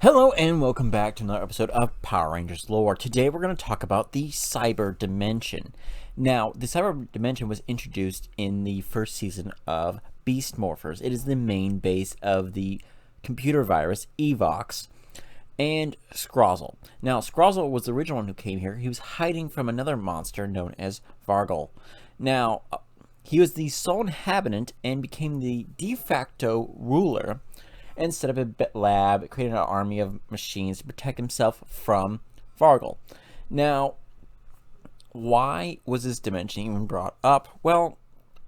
Hello and welcome back to another episode of Power Rangers Lore. Today we're going to talk about the Cyber Dimension. Now, the Cyber Dimension was introduced in the first season of Beastmorphers. It is the main base of the computer virus Evox and Scrozzle. Now, Scrozzle was the original one who came here. He was hiding from another monster known as Vargal. Now, he was the sole inhabitant and became the de facto ruler and set up a lab, created an army of machines to protect himself from Vargal. Now, why was this dimension even brought up? Well,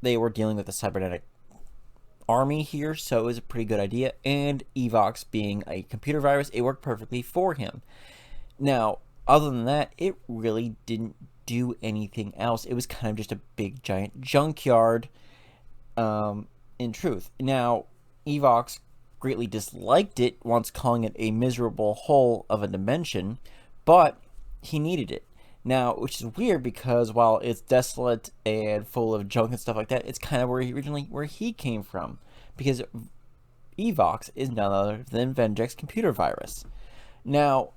they were dealing with a cybernetic army here, so it was a pretty good idea, and Evox being a computer virus, it worked perfectly for him. Now, other than that, it really didn't do anything else. It was kind of just a big, giant junkyard, in truth. Now, Evox greatly disliked it, once calling it a miserable hole of a dimension, but he needed it. Now, which is weird because while it's desolate and full of junk and stuff like that, it's kind of where he came from, because Evox is none other than Vendrick's computer virus. Now,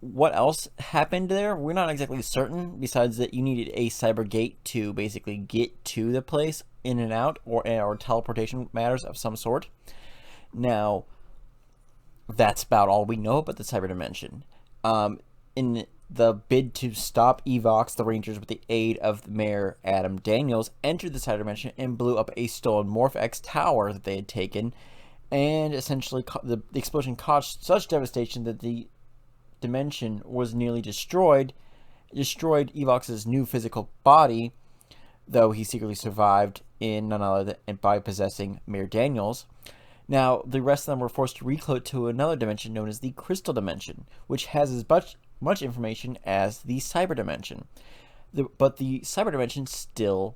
what else happened there? We're not exactly certain, besides that you needed a cyber gate to basically get to the place, in and out, or teleportation matters of some sort. Now, that's about all we know about the Cyber Dimension. In the bid to stop Evox, the Rangers, with the aid of Mayor Adam Daniels, entered the Cyber Dimension and blew up a stolen MorphX tower that they had taken, and essentially the explosion caused such devastation that the dimension was nearly destroyed. It destroyed Evox's new physical body, though he secretly survived in none other than by possessing Mayor Daniels. Now, the rest of them were forced to recloak to another dimension known as the Crystal Dimension, which has as much information as the Cyber Dimension. But the Cyber Dimension still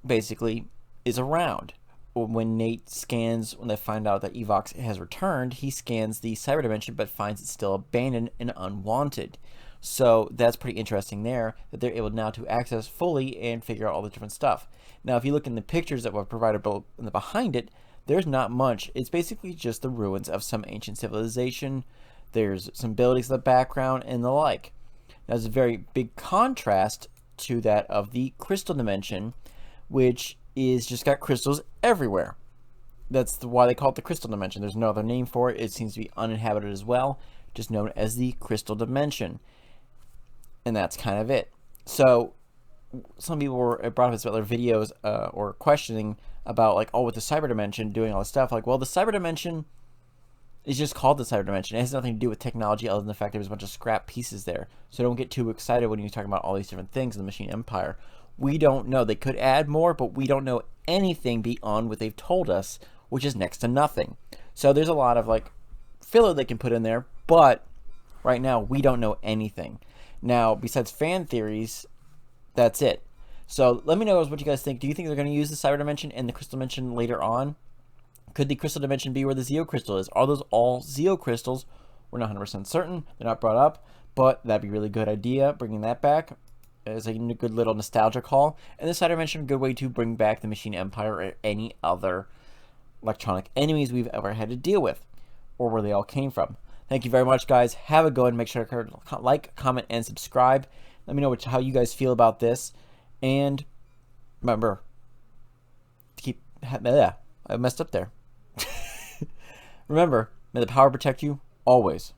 basically is around. When Nate scans, when they find out that Evox has returned, he scans the Cyber Dimension but finds it still abandoned and unwanted. So that's pretty interesting there, that they're able now to access fully and figure out all the different stuff. Now, if you look in the pictures that were provided behind it, there's not much. It's basically just the ruins of some ancient civilization. There's some buildings in the background and the like. That's a very big contrast to that of the Crystal Dimension, which is just got crystals everywhere. That's why they call it the Crystal Dimension. There's no other name for it. It seems to be uninhabited as well, just known as the Crystal Dimension. And that's kind of it. So, some people brought up about their videos or questioning about, like, with the Cyber Dimension doing all this stuff. Like, well, the Cyber Dimension is just called the Cyber Dimension. It has nothing to do with technology other than the fact there's a bunch of scrap pieces there. So don't get too excited when you're talking about all these different things in the Machine Empire. We don't know. They could add more, but we don't know anything beyond what they've told us, which is next to nothing. So there's a lot of, like, filler they can put in there, but right now we don't know anything. Now, besides fan theories, that's it. So let me know what you guys think. Do you think they're going to use the Cyber Dimension and the Crystal Dimension later on? Could the Crystal Dimension be where the Zeo Crystal is? Are those all Zeo Crystals? We're not 100% certain. They're not brought up, but that'd be a really good idea, bringing that back as a good little nostalgia call. And the Cyber Dimension, a good way to bring back the Machine Empire or any other electronic enemies we've ever had to deal with, or where they all came from. Thank you very much, guys. Have a good one. Make sure to like, comment, and subscribe. Let me know how you guys feel about this. And remember, I messed up there. Remember, may the power protect you always.